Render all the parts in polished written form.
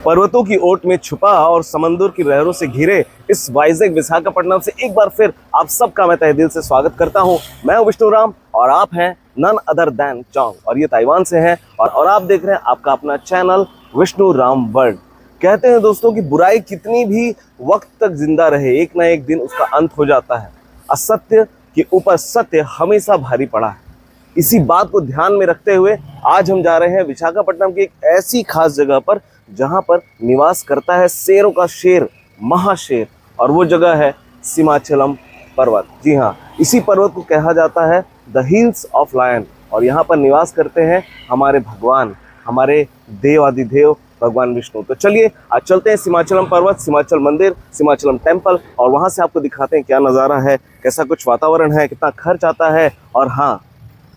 पर्वतों की ओट में छुपा और समंदर की लहरों से घिरे इस वाइजैक विशाखापट्टनम से एक बार फिर आप सबका मैं तहे दिल से स्वागत करता हूं। मैं हूं विष्णु राम और आप हैं नन अदर दैन चोंग और ये ताइवान से हैं और आप देख रहे हैं आपका अपना चैनल विष्णु राम वर्ल्ड। कहते हैं दोस्तों कि बुराई कितनी भी वक्त तक जिंदा रहे, एक ना एक दिन उसका अंत हो जाता है। असत्य के ऊपर सत्य हमेशा भारी पड़ा है। इसी बात को ध्यान में रखते हुए आज हम जा रहे हैं विशाखापट्टनम की एक ऐसी खास जगह पर जहां पर निवास करता है शेरों का शेर, महाशेर, और वो जगह है सिमाचलम पर्वत। जी हाँ, इसी पर्वत को कहा जाता है द हिल्स ऑफ लायन और यहाँ पर निवास करते हैं हमारे भगवान, हमारे देवादिदेव भगवान विष्णु। तो चलिए आज चलते हैं सिमाचलम पर्वत, सिमाचल मंदिर, सिमाचलम टेम्पल और वहाँ से आपको दिखाते हैं क्या नज़ारा है, कैसा कुछ वातावरण है, कितना खर्च आता है और हाँ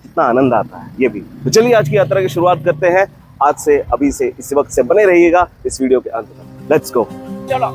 कितना आनंद आता है ये भी। तो चलिए आज की यात्रा की शुरुआत करते हैं। आज से, अभी से, इसी वक्त से बने रहिएगा इस वीडियो के अंत तक। लेट्स गो, चलो।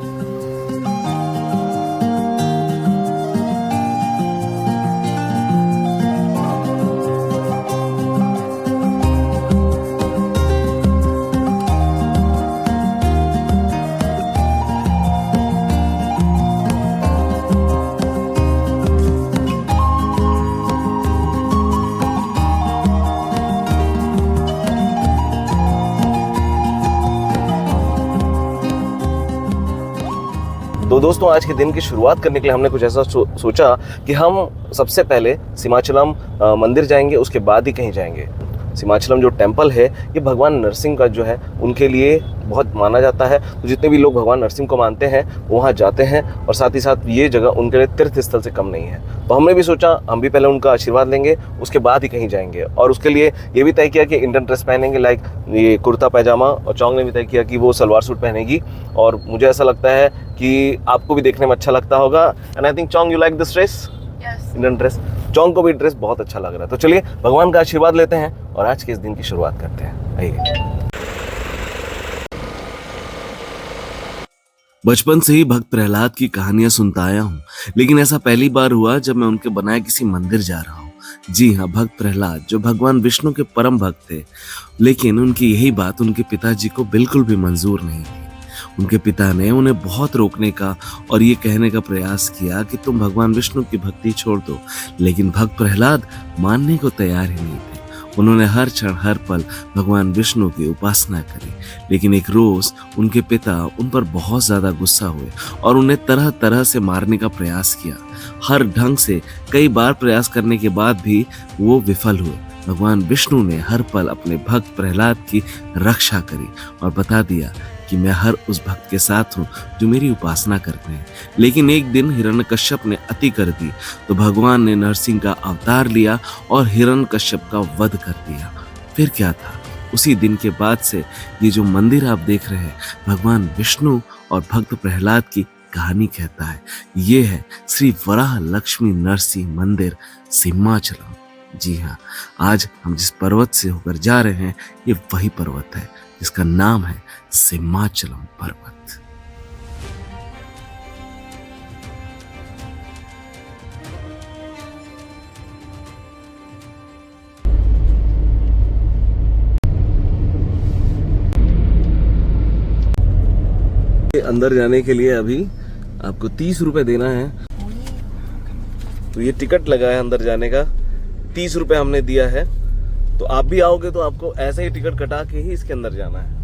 तो दोस्तों आज के दिन की शुरुआत करने के लिए हमने कुछ ऐसा सोचा कि हम सबसे पहले सिमाचलम मंदिर जाएंगे, उसके बाद ही कहीं जाएंगे। सिमाचलम जो टेम्पल है ये भगवान नरसिंह का जो है उनके लिए बहुत माना जाता है। तो जितने भी लोग भगवान नरसिंह को मानते हैं वहाँ जाते हैं और साथ ही साथ ये जगह उनके लिए तीर्थ स्थल से कम नहीं है। तो हमने भी सोचा हम भी पहले उनका आशीर्वाद लेंगे, उसके बाद ही कहीं जाएंगे। और उसके लिए ये भी तय किया कि इंडियन ड्रेस पहनेंगे, लाइक ये कुर्ता पैजामा, और चोंग ने भी तय किया कि वो सलवार सूट पहनेगी। और मुझे ऐसा लगता है कि आपको भी देखने में अच्छा लगता होगा। And I think Chong you like this dress, Indian dress. Chong को भी ड्रेस बहुत अच्छा लग रहा है। तो चलिए भगवान का आशीर्वाद लेते हैं और आज के इस दिन की शुरुआत करते हैं। आइए। बचपन से ही भक्त प्रहलाद की कहानियां सुनता आया हूँ, लेकिन ऐसा पहली बार हुआ जब मैं उनके बनाए किसी मंदिर जा रहा हूँ। जी हाँ, भक्त प्रहलाद जो भगवान विष्णु के परम भक्त थे, लेकिन उनकी यही बात उनके पिताजी को बिल्कुल भी मंजूर नहीं थी। उनके पिता ने उन्हें बहुत रोकने का और ये कहने का प्रयास किया कि तुम भगवान विष्णु की भक्ति छोड़ दो, लेकिन भक्त प्रहलाद मानने को तैयार ही नहीं थे। उन्होंने हर क्षण हर पल भगवान विष्णु की उपासना करी, लेकिन एक रोज उनके पिता उन पर बहुत ज्यादा गुस्सा हुए और उन्हें तरह तरह से मारने का प्रयास किया। हर ढंग से कई बार प्रयास करने के बाद भी वो विफल हुए। भगवान विष्णु ने हर पल अपने भक्त प्रहलाद की रक्षा करी और बता दिया कि मैं हर उस भक्त के साथ हूँ जो मेरी उपासना करते हैं। लेकिन एक दिन हिरण्यकश्यप ने अति कर दी तो भगवान ने नरसिंह का अवतार लिया और हिरण्यकश्यप का वध कर दिया। फिर क्या था, उसी दिन के बाद से ये जो मंदिर आप देख रहे हैं भगवान विष्णु और भक्त प्रहलाद की कहानी कहता है। ये है श्री वराह लक्ष्मी नरसिंह मंदिर सिमाचलम। जी हाँ, आज हम जिस पर्वत से होकर जा रहे हैं ये वही पर्वत है जिसका नाम है सिमाचलम पर्वत। अंदर जाने के लिए अभी आपको 30 रुपए देना है। तो ये टिकट लगा है अंदर जाने का, 30 रुपए हमने दिया है। तो आप भी आओगे तो आपको ऐसे ही टिकट कटा के ही इसके अंदर जाना है।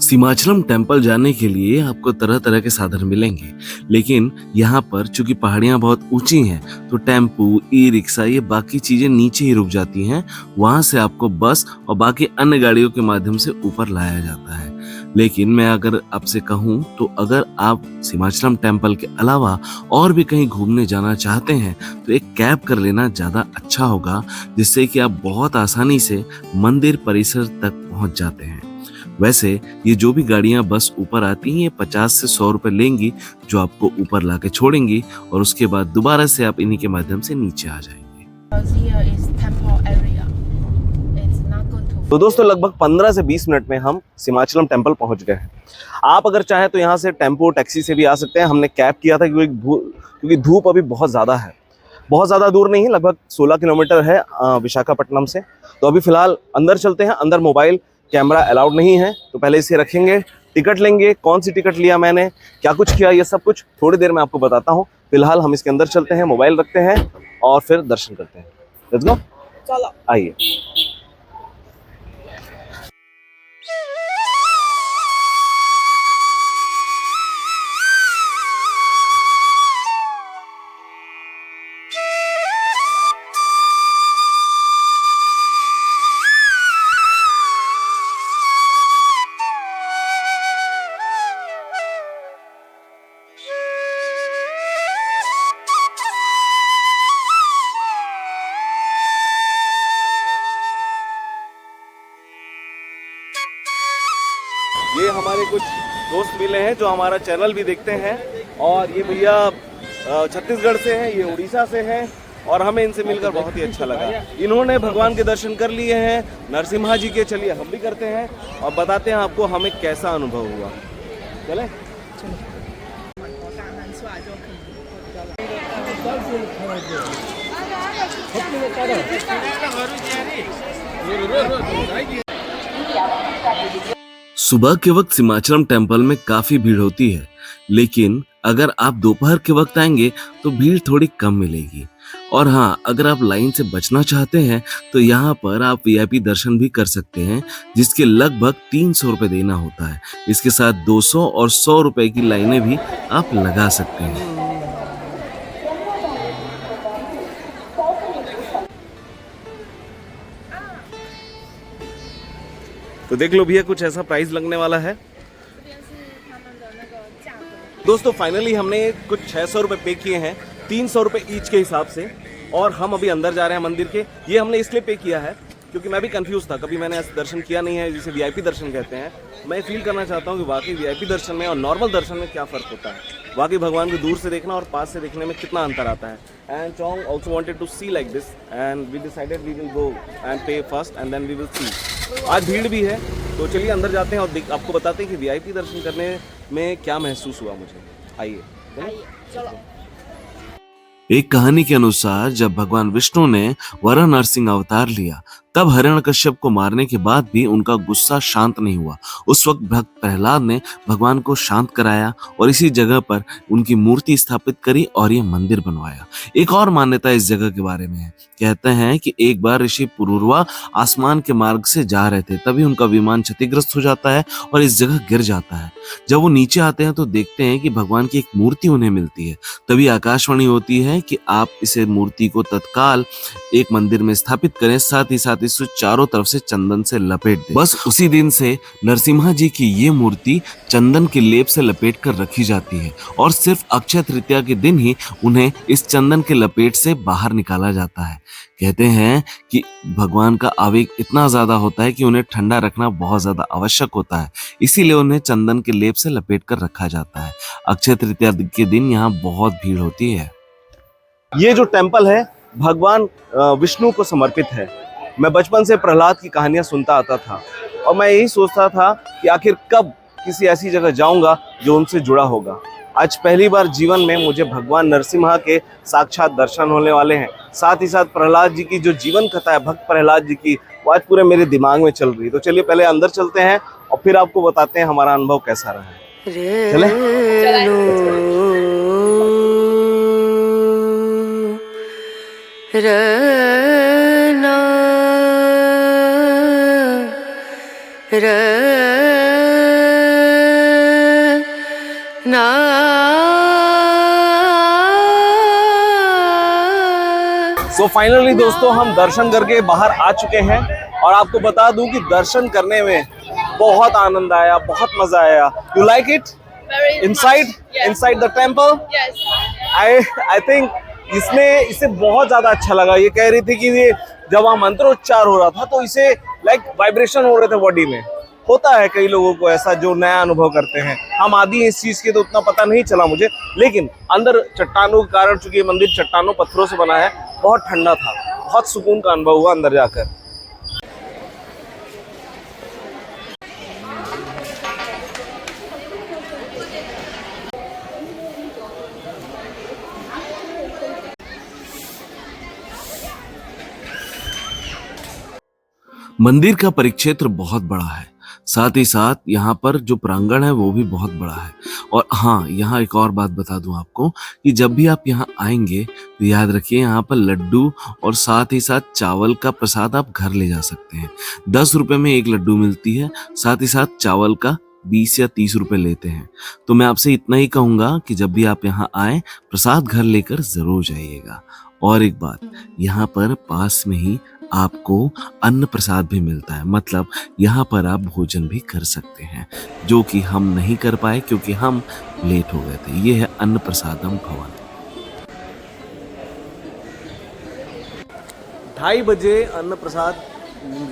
सिमाचलम टेम्पल जाने के लिए आपको तरह तरह के साधन मिलेंगे, लेकिन यहाँ पर चूंकि पहाड़ियाँ बहुत ऊंची हैं तो टेम्पू, ई रिक्शा, ये बाकी चीजें नीचे ही रुक जाती हैं। वहां से आपको बस और बाकी अन्य गाड़ियों के माध्यम से ऊपर लाया जाता है। लेकिन मैं अगर आपसे कहूँ तो अगर आप सिमाचलम टेम्पल के अलावा और भी कहीं घूमने जाना चाहते हैं तो एक कैब कर लेना ज़्यादा अच्छा होगा, जिससे कि आप बहुत आसानी से मंदिर परिसर तक पहुंच जाते हैं। वैसे ये जो भी गाड़ियां बस ऊपर आती हैं ये 50 से 100 रुपए लेंगी, जो आपको ऊपर लाके छोड़ेंगी और उसके बाद दोबारा से आप इन्हीं के माध्यम से नीचे आ जाएंगे। तो दोस्तों लगभग 15 से 20 मिनट में हम सिमाचलम टेम्पल पहुंच गए हैं। आप अगर चाहें तो यहाँ से टेम्पो, टैक्सी से भी आ सकते हैं। हमने कैब किया था क्योंकि धूप अभी बहुत ज़्यादा है। बहुत ज़्यादा दूर नहीं है, लगभग 16 किलोमीटर है विशाखापट्टनम से। तो अभी फ़िलहाल अंदर चलते हैं। अंदर मोबाइल कैमरा अलाउड नहीं है, तो पहले इसे रखेंगे, टिकट लेंगे, कौन सी टिकट लिया मैंने, क्या कुछ किया, ये सब कुछ थोड़ी देर में आपको बताता हूँ। फिलहाल हम इसके अंदर चलते हैं, मोबाइल रखते हैं और फिर दर्शन करते हैं। लेट्स गो, चलो आइए। ये हमारे कुछ दोस्त मिले हैं जो हमारा चैनल भी देखते हैं, और ये भैया छत्तीसगढ़ से हैं, ये उड़ीसा से हैं, और हमें इनसे मिलकर बहुत ही अच्छा लगा। इन्होंने भगवान के दर्शन कर लिए हैं, नरसिम्हा जी के। चलिए हम भी करते हैं और बताते हैं आपको हमें कैसा अनुभव हुआ। चले सुबह के वक्त सिमाचलम टेम्पल में काफी भीड़ होती है, लेकिन अगर आप दोपहर के वक्त आएंगे तो भीड़ थोड़ी कम मिलेगी। और हाँ, अगर आप लाइन से बचना चाहते हैं तो यहाँ पर आप वीआईपी दर्शन भी कर सकते हैं, जिसके लगभग 300 रुपए देना होता है। इसके साथ 200 और 100 रुपए की लाइनें भी आप लगा सकते हैं। तो देख लो भैया, कुछ ऐसा प्राइस लगने वाला है। दोस्तों फाइनली हमने कुछ 600 रुपये पे किए हैं, 300 रुपये ईच के हिसाब से, और हम अभी अंदर जा रहे हैं मंदिर के। ये हमने इसलिए पे किया है क्योंकि मैं भी कंफ्यूज था, कभी मैंने ऐसे दर्शन किया नहीं है जिसे वीआईपी दर्शन कहते हैं। मैं फील करना चाहता हूँ कि वाकई वीआईपी दर्शन में और नॉर्मल दर्शन में क्या फ़र्क होता है, वाकई भगवान को दूर से देखना और पास से देखने में कितना अंतर आता है। And Chong also wanted to see like this, and we decided we will go and pay first and then we will see. आज भीड़ भी है, तो चलिए अंदर जाते हैं और आपको बताते हैं कि वीआईपी दर्शन करने में क्या महसूस हुआ मुझे। आइए चलो। एक कहानी के अनुसार जब भगवान विष्णु ने वराह नरसिंह अवतार लिया, तब हिरण्यकश्यप को मारने के बाद भी उनका गुस्सा शांत नहीं हुआ। उस वक्त भक्त प्रहलाद ने भगवान को शांत कराया और इसी जगह पर उनकी मूर्ति स्थापित करी और ये मंदिर बनवाया। एक और मान्यता इस जगह के बारे में है। कहते हैं कि एक बार ऋषि पुरूरवा आसमान के मार्ग से जा रहे थे, तभी उनका विमान क्षतिग्रस्त हो जाता है और इस जगह गिर जाता है। जब वो नीचे आते हैं तो देखते हैं कि भगवान की एक मूर्ति उन्हें मिलती है। तभी आकाशवाणी होती है कि आप इसे मूर्ति को तत्काल एक मंदिर में स्थापित करें, साथ ही साथ इसे चारों तरफ से चंदन से लपेट दें। बस उसी दिन से नरसिम्हा जी की ये मूर्ति चंदन के लेप से लपेट कर रखी जाती है और सिर्फ अक्षय तृतीया के दिन ही उन्हें इस चंदन के लपेट से बाहर निकाला जाता है। कहते हैं कि भगवान का आवेग इतना ज्यादा होता है कि उन्हें ठंडा रखना बहुत ज्यादा आवश्यक होता है, इसीलिए उन्हें चंदन के लेप से लपेट कर रखा जाता है। अक्षय तृतीया के दिन यहाँ बहुत भीड़ होती है। ये जो टेम्पल है भगवान विष्णु को समर्पित है। मैं बचपन से प्रहलाद की कहानियां सुनता आता था और मैं यही सोचता था कि आखिर कब किसी ऐसी जगह जाऊंगा जो उनसे जुड़ा होगा। आज पहली बार जीवन में मुझे भगवान नरसिम्हा के साक्षात दर्शन होने वाले हैं। साथ ही साथ प्रहलाद जी की जो जीवन कथा है, भक्त प्रहलाद जी की, वो आज पूरे मेरे दिमाग में चल रही है। तो चलिए पहले अंदर चलते हैं और फिर आपको बताते हैं हमारा अनुभव कैसा रहा है। चले? तो फाइनली दोस्तों हम दर्शन करके बाहर आ चुके हैं और आपको बता दूं कि दर्शन करने में बहुत आनंद आया, बहुत मजा आया। You like it? Inside the temple? I think इसे बहुत ज्यादा अच्छा लगा। ये कह रही थी कि ये जब वहाँ मंत्रोच्चार हो रहा था तो इसे लाइक वाइब्रेशन हो रहे थे बॉडी में। होता है कई लोगों को ऐसा जो नया अनुभव करते हैं। हम आदि इस चीज के तो उतना पता नहीं चला मुझे, लेकिन अंदर चट्टानों के कारण, चूंकि ये मंदिर चट्टानों पत्थरों से बना है, बहुत ठंडा था, बहुत सुकून का अनुभव हुआ अंदर जाकर। मंदिर का परिक्षेत्र बहुत बड़ा है, साथ ही साथ यहाँ पर जो प्रांगण है वो भी बहुत बड़ा है। और हाँ, यहाँ एक और बात बता दूं आपको कि जब भी आप यहाँ आएंगे तो याद रखिए यहाँ पर लड्डू और साथ ही साथ चावल का प्रसाद आप घर ले जा सकते हैं। 10 रुपए में एक लड्डू मिलती है, साथ ही साथ चावल का 20 या 30 रुपए लेते हैं। तो मैं आपसे इतना ही कहूंगा कि जब भी आप यहाँ आए प्रसाद घर लेकर जरूर जाइएगा। और एक बात, यहाँ पर पास में ही आपको अन्न प्रसाद भी मिलता है, मतलब यहाँ पर आप भोजन भी कर सकते हैं, जो कि हम नहीं कर पाए क्योंकि हम लेट हो गए थे। ये है अन्न प्रसादम भवन। 2:30 बजे अन्न प्रसाद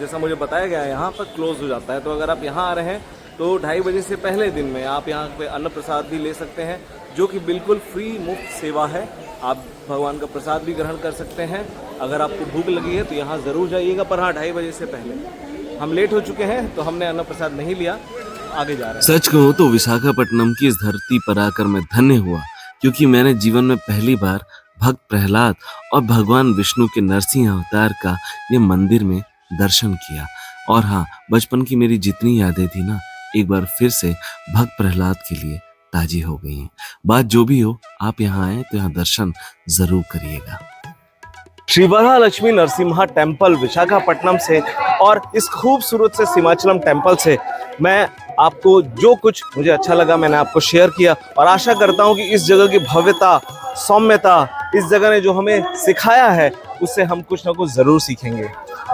जैसा मुझे बताया गया है यहाँ पर क्लोज हो जाता है। तो अगर आप यहाँ आ रहे हैं तो 2:30 बजे से पहले दिन में आप यहाँ पे अन्न प्रसाद भी ले सकते हैं, जो कि बिल्कुल फ्री मुफ्त सेवा है। आप भगवान का प्रसाद भी ग्रहण कर सकते हैं। अगर आपको भूख लगी है तो यहाँ ज़रूर जाइएगा, पर हाँ 2:30 बजे से पहले। हम लेट हो चुके हैं तो हमने अन्न प्रसाद नहीं लिया, आगे जा रहे हैं। सच कहूँ तो विशाखापट्टनम की इस धरती पर आकर मैं धन्य हुआ, क्योंकि मैंने जीवन में पहली बार भक्त प्रहलाद और भगवान विष्णु के नरसिंह अवतार का ये मंदिर में दर्शन किया। और हाँ, बचपन की मेरी जितनी यादें थी ना, एक बार फिर से भक्त प्रहलाद के लिए ताजी हो गई हैं। बात जो भी हो, आप यहाँ आए तो यहाँ दर्शन जरूर करिएगा। श्री वरहालक्ष्मी नरसिम्हा टेम्पल विशाखापट्टनम से और इस खूबसूरत से सीमाचलम टेम्पल से मैं आपको जो कुछ मुझे अच्छा लगा मैंने आपको शेयर किया, और आशा करता हूँ कि इस जगह की भव्यता, सौम्यता, इस जगह ने जो हमें सिखाया है उससे हम कुछ ना कुछ ज़रूर सीखेंगे।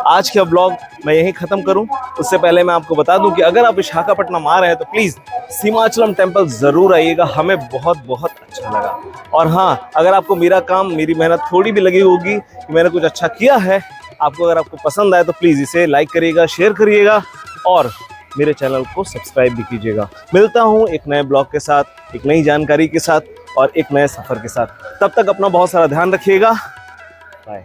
आज का ब्लॉग मैं यहीं ख़त्म करूं, उससे पहले मैं आपको बता दूं कि अगर आप विशाखापट्टनम आ रहे हैं तो प्लीज़ सीमाचलम टेम्पल ज़रूर आइएगा, हमें बहुत बहुत अच्छा लगा। और हाँ, अगर आपको मेरा काम, मेरी मेहनत थोड़ी भी लगी होगी कि मैंने कुछ अच्छा किया है, अगर आपको पसंद आए तो प्लीज़ इसे लाइक करिएगा, शेयर करिएगा और मेरे चैनल को सब्सक्राइब भी कीजिएगा। मिलता हूँ एक नए ब्लॉग के साथ, एक नई जानकारी के साथ और एक नए सफ़र के साथ। तब तक अपना बहुत सारा ध्यान रखिएगा। बाय।